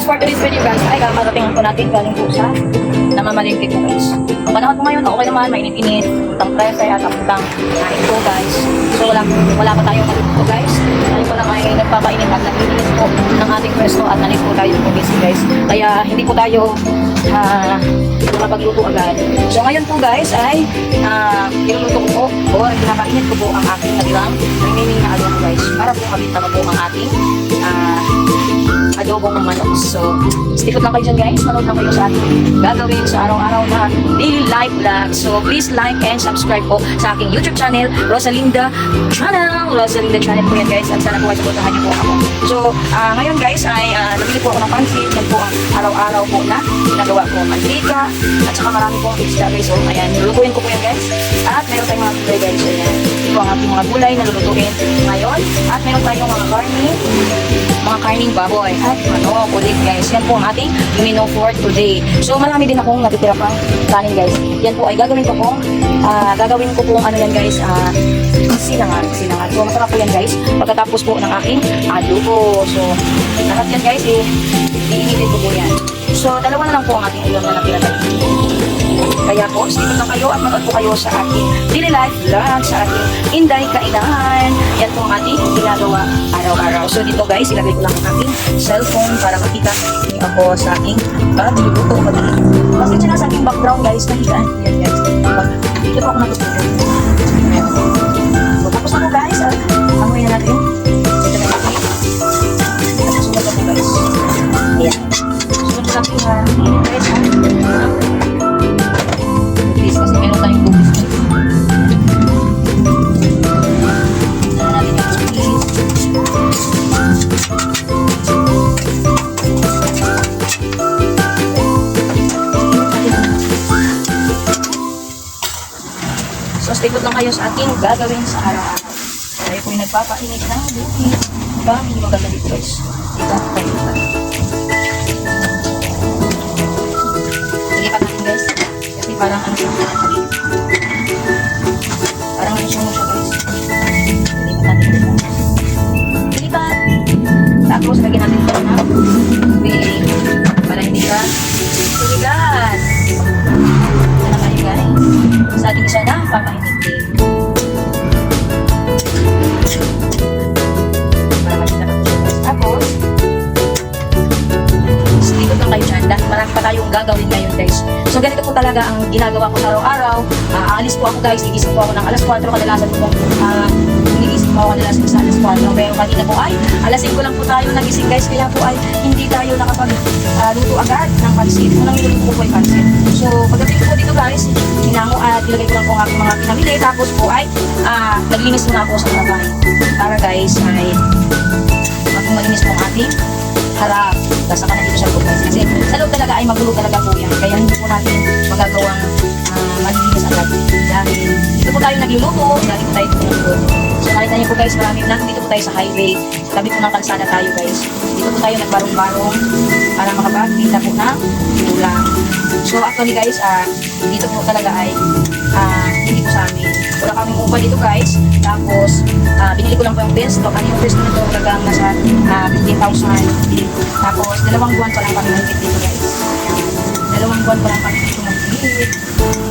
for today's video guys ay kakarating po natin galing po sa namamalingki ko guys. Ang panahon po ngayon, okay naman, mainit-init, utang prese at utang kain po guys. So wala pa tayong magluto guys. Ano po lang ay nagpapainit at nag-init po ng ating pwesto at nalit po tayo po busy guys. Kaya hindi po tayo makapagluto agad. So ngayon po guys ay iluluto ko po or pinakainit ko po ang aking natirang remaining na adobo guys para po mabinta ko po ang ating adobong manok. So stick lang kayo dyan guys, manood lang kayo sa ating gagawin sa araw-araw na daily life vlog. So please like and subscribe po sa aking YouTube channel, Rosalinda Channel. Rosalinda Channel po yan guys at sana po ay supportahan niyo po ako. So ngayon guys ay nabili po ako ng pansit. Yan po ang araw-araw po na ginagawa ko. Mantika at saka marami pong isda guys. So ayan, nilulutuin ko po yan guys. At meron tayong mga gulay guys. Ayan, ito ang ating mga gulay na lulutuin ngayon. At meron tayong mga karning baboy at manok ulit guys. Yan po ang ating menu for today. So marami din akong natitira pang kanin guys. Yan po ay gagawin ko pong ano yan guys, sinangag. So masarap po yan guys pagkatapos po ng aking adobo. So lahat yan guys iinitin ko po yan. So dalawa na lang po ang ating ulam na natira guys. Kaya po, stick lang kayo at manood po kayo sa ating daily life vlog, sa ating Inday Kainan. Yan po ang ating ginagawa araw-araw. So dito guys, ilagay ko lang ang aking cellphone para makita niyo ako sa aking pagluluto. Kasi dyan sa aking background guys, nahigaan. Yan guys. Dito po ako natutulog. So tapos na po guys, amoy na natin. Ito na natin. Susunod na po guys. Ayan. Susunod na po guys. Kasi meron tayong bubis. So stay put lang kayo sa ating gagawin sa araw-araw. Tayo po'y nagpapainit ng bubis. Hindi maganda dito guys. Dito tayo pa. Ilipat natin guys. Kasi parang ano siya. Parang ano siya mo siya guys. Ilipat natin dito. Ilipat. Tapos lagyan natin ito na tubig. Para hindi ka tuligan. Ito na kayo guys. Sa ating isa na papainit din. Para makita natin siya guys. Tapos dito lang kayo dyan. Dahil marami pa tayong gagawin ngayon guys. So ganito po talaga ang ginagawa ko sa araw-araw. Aalis po ako guys. Gigising po ako ng alas 4. Kadalasan po gigising po ako kadalasan sa alas 4. Pero kanina po ay alas 5 lang po tayo nagising guys. Kaya po ay hindi tayo nakapag-luto agad ng pansit. Unang niluto po ay pansit. So pagdating ko po dito guys, hinango at ilagay ko lang po ang aking mga pinamili. Tapos po ay naglinis muna ako sa bahay. Para guys ay maging malinis po ang ating harap. Basta ka na dito sa loob guys. Kasi sa loob talaga ay magulo talaga po yan. Kaya hindi po natin magagawang malilinis agad. Dahil dito po tayo nagluluto, dahil po tayo tumulog. So nakita niyo po guys, marami lang. Dito po tayo sa highway. Tabi po ng kalsada tayo guys. Dito po tayo nagbarong-barong para makapagkita po ng ulam. So actually guys, dito po talaga ay hindi po sa amin. Wala kaming upa dito guys. Tapos binili ko lang po yung pesto. Yung pesto nito talagang nasa 15,000. Tapos 2 buwan pa lang kami magkit dito guys. 2 buwan pa lang kami dito magkit.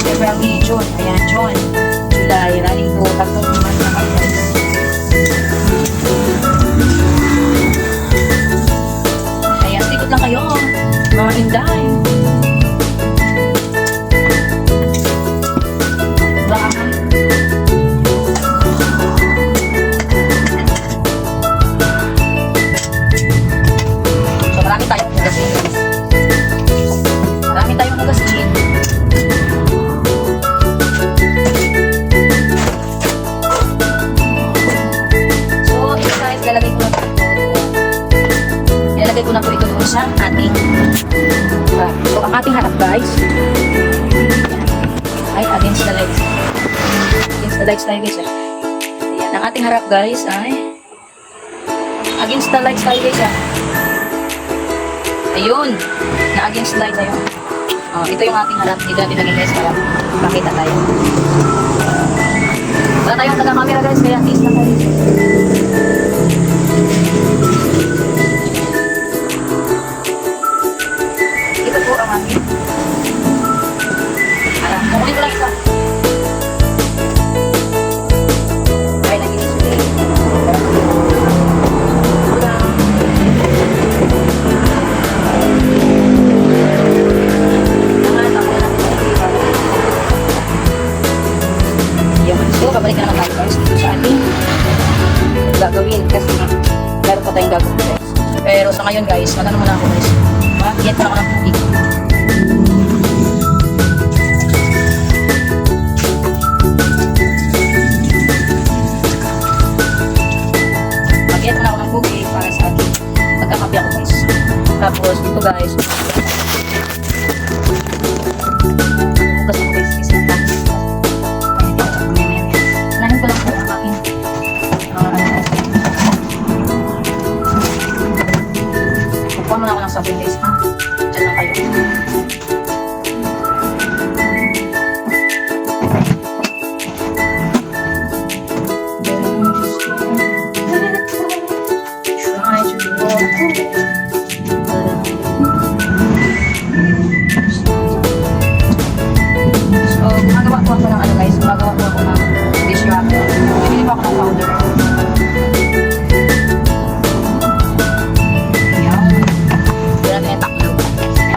February, June. Ayan, June. July. Running po. 3 months na kami guys. Kaya stikot lang kayo. Mga Inday. Ilalagay ko na po ito doon sa ating so ang ating harap guys ay against the lights tayo guys ayan, ang ating harap guys ay against the lights tayo guys ayun, na against the lights ayun. Ito yung ating harap dito natin lagay guys para makita tayo. Wala tayong taga-camera guys kaya at least na tayo. guys. Magano muna ako guys. Mag-get pa ako ng tubig. Mag-get muna ako ng tubig para sa akin. Magkakapi ako guys. Tapos dito guys. Bukas ako guys. Nahin ko lang po ang aking Kukuha mo na ako ng sabon guys ha. Diyan lang kayo. So, gumagawa po ako ng ano guys. Gumagawa po ako ng dishwasher. Bibili po ako ng powder.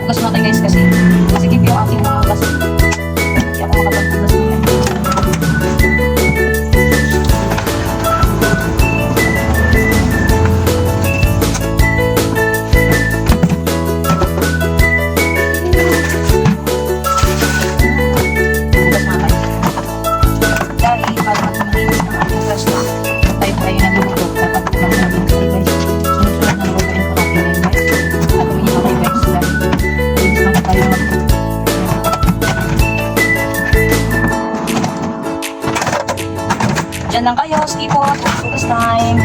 Tapos natin guys kasi masikip yung aking mga plastic. Hindi ako makapag-plastic. Bukas natin. Dahil para mag-malinis ng ating plastic, tayo po ay nagluluto. Dapat po mag-malinis tayo guys. Sunod-sunod na luto yung kapatid na guys. At umihin na kayo guys dahil Diyan lang kayo, skip po, focus time.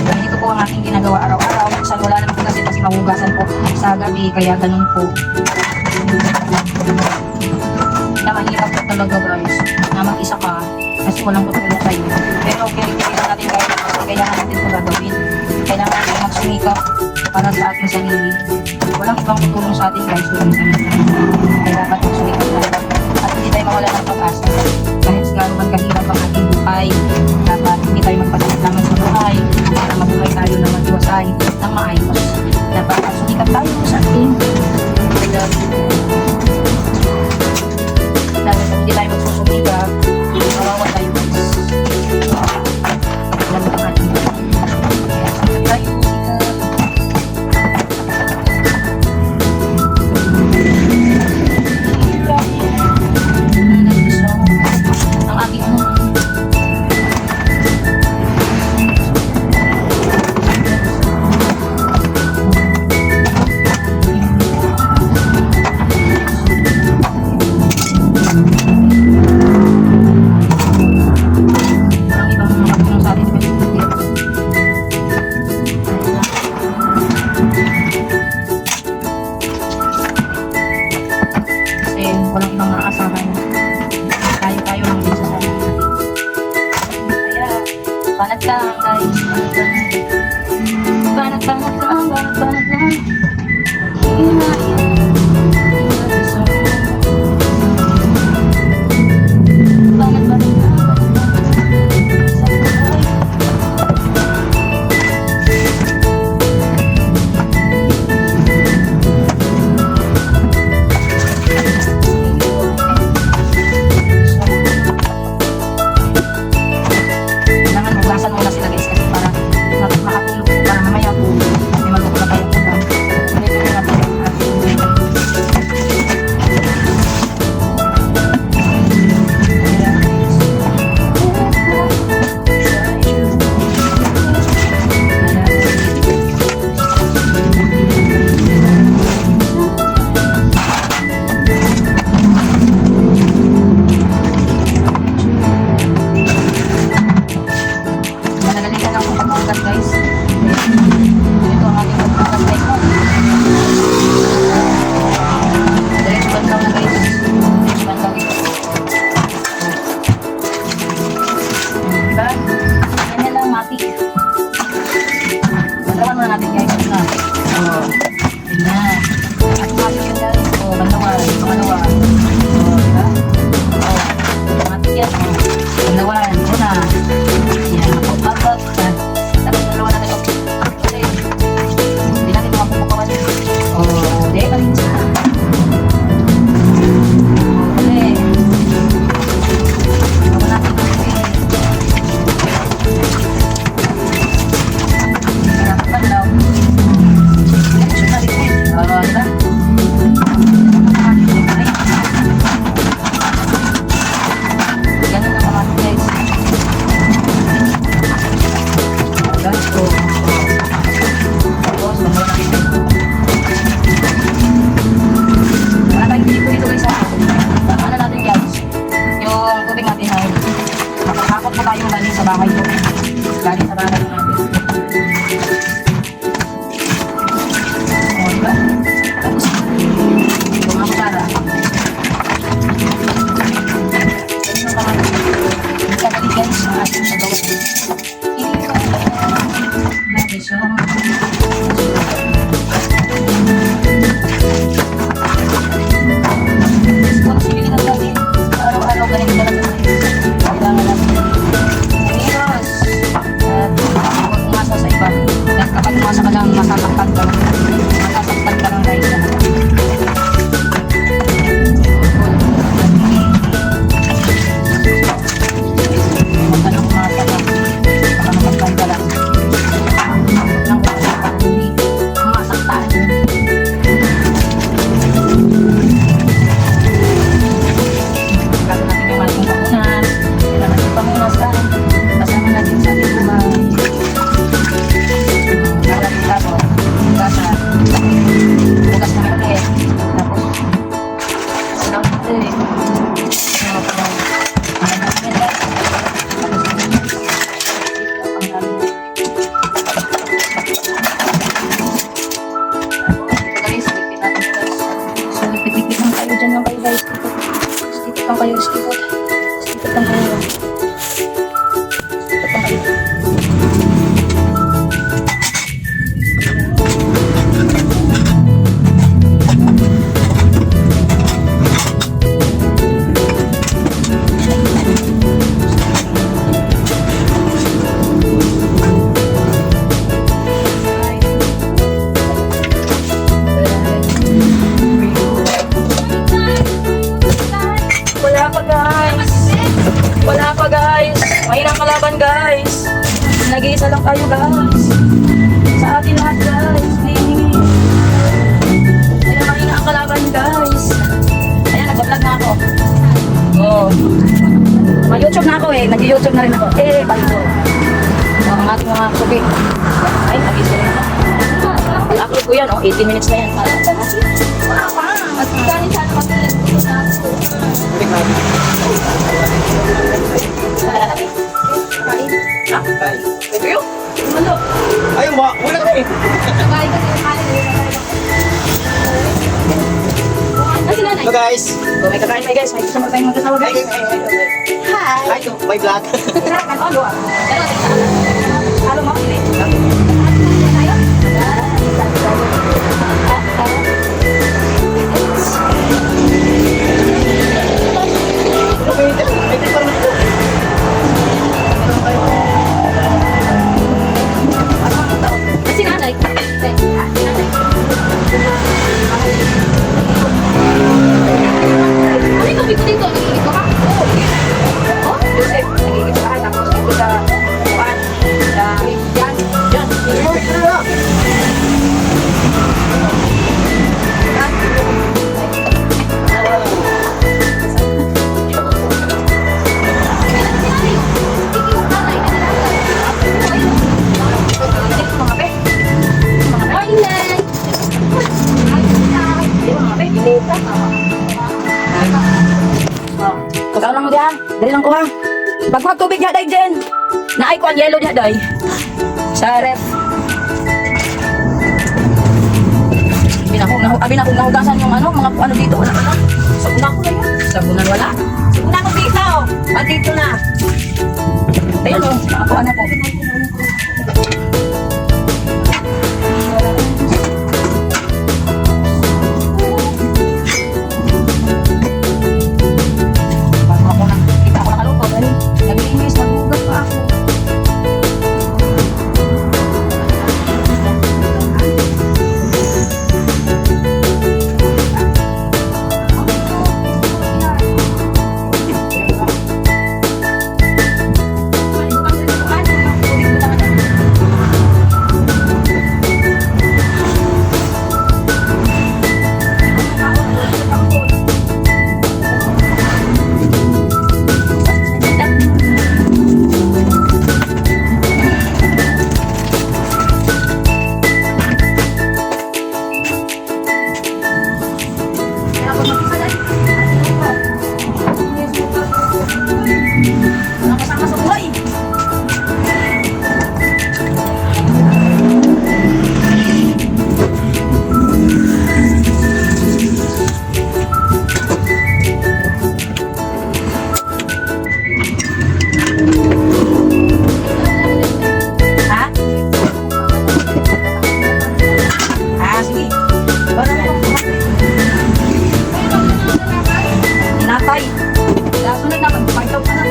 Ganito po ang aking ginagawa araw-araw. Minsan wala naman po kasi mahugasan po sa gabi, kaya ganun po. Na mahirap po talaga guys, na mag-isa ka kasi walang tutulong kayo. Pero kaya natin guys, kasi kailangan natin po gagawin. Kailangan natin magsumikap para sa ating sarili. Walang ibang tutulong sa atin guys, kaya dapat magsumikap tayo. At hindi tayo mawala ng pag-asa. Kahit gano'n man kahirap ang ating buhay, dapat hindi tayo magpasalamat sa buhay para mabuhay tayo na mag-iwasay ng maayos. Dapat magsumikap tayo sa ating kaya dapat hindi tayo magsusumikap, mawawa tayo guys. Alam mo ang ating kaya sikap tayo, sikap. Ang aking Itong wala pa guys. Wala pa guys. Mahirap kalaban guys. Nag-iisa lang tayo guys. Sa atin lahat guys. Please. Ayun, mahina ang kalaban guys. Ayan, nag-vlog na ako. Oh. Mag-YouTube na ako eh. Nag-YouTube na rin ako. Balito. Ang ating mga kubi. Ay, nag-isa rin ako. I-upload ko yan, 18 minutes na yan. Wala pa. At dahil sana matulad ko sa ako. Ay, wala ka eh. Hello guys. So, may kakain tayo guys. May kasama tayong magkasawa guys. Hi. Hi, may vlog. Halo mo? Si nanay. Ano yung tubig ko dito? Nagigit ko ka? Oh, Joseph. Nagigit ka. Tapos dito sa buwan. Yan. Kakaon lang mo diyan. Dali lang ko ha. Pagkuha tubig niya day Jen. Naay ko ang yellow niya day. Sa ref. Abi na kung nahugasan yung mga dito. Wala na. Sabunan ko na yun. Sabunan wala. Sabunan ko dito. At dito na. Ayun o. Ako ano po. Nakasama sa buhay. Sige. Natay. Sunod na, mag-fight out ka na.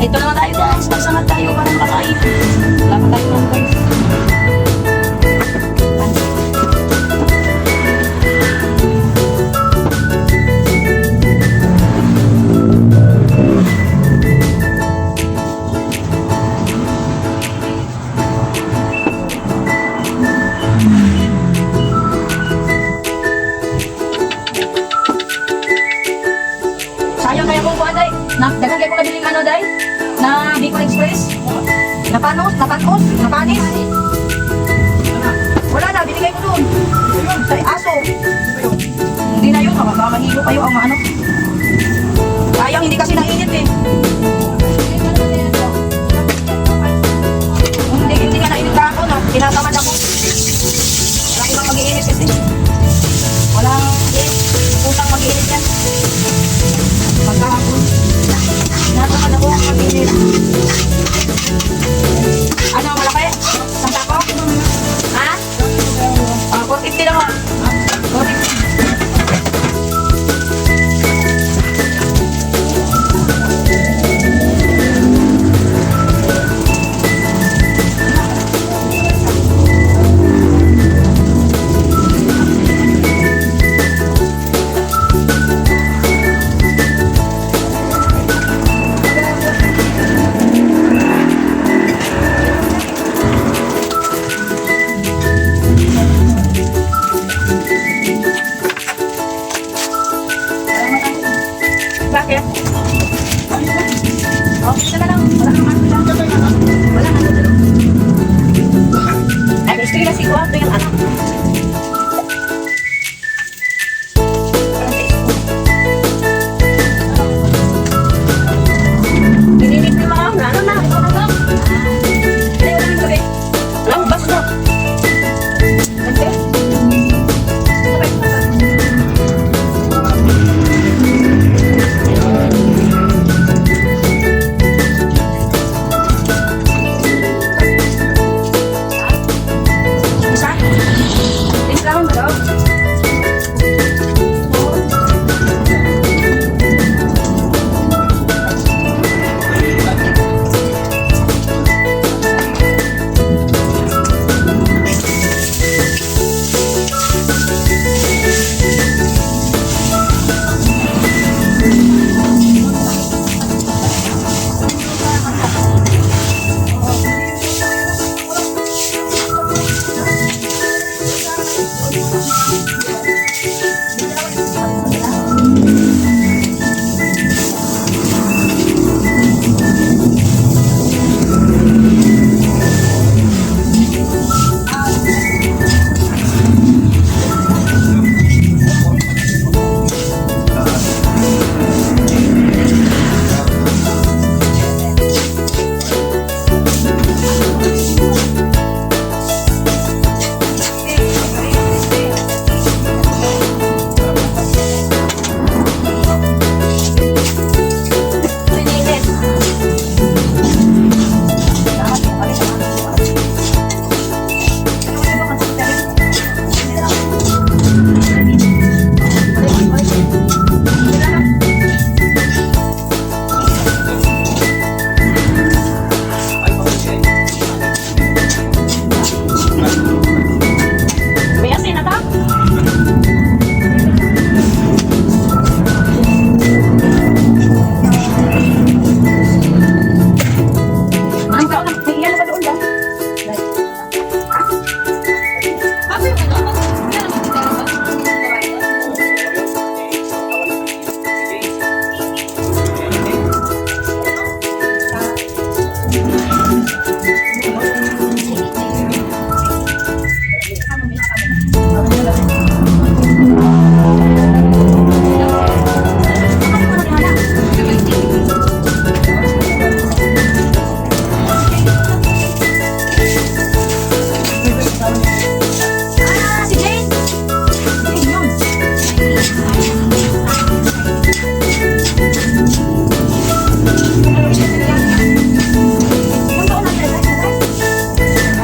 Ito naman tayo guys. Magsama tayo para makakain. Wala pa tayo mga guys. Sige na, sige, ito yung anak. Inilit ni mga ano na, ito na lang. Hindi, wala nang gabi. Lang, bas na. Okay. Isa? Please lang, bro. May asin na ta? Ang tao na, may iyan na ba doon ba? Ah, si Jane! Jane yun. Ilang taon na tayo, guys?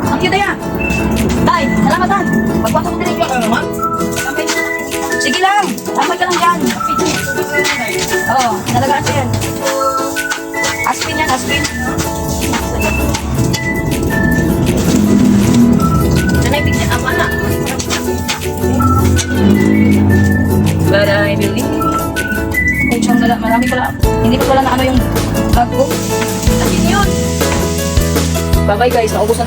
Ang cute yan. Tay, salamat ha. Pagpasok mo din yung Ano naman? sige lang. Lamay ka lang dyan. Oo, talaga asin. Aspin yan, aspin. Ito na yung bigyan. Ama na. But I believe. Okay, siyang marami pala. Hindi pa pala na ano yung bag ko. Asin yun. Bye-bye guys, naubos na.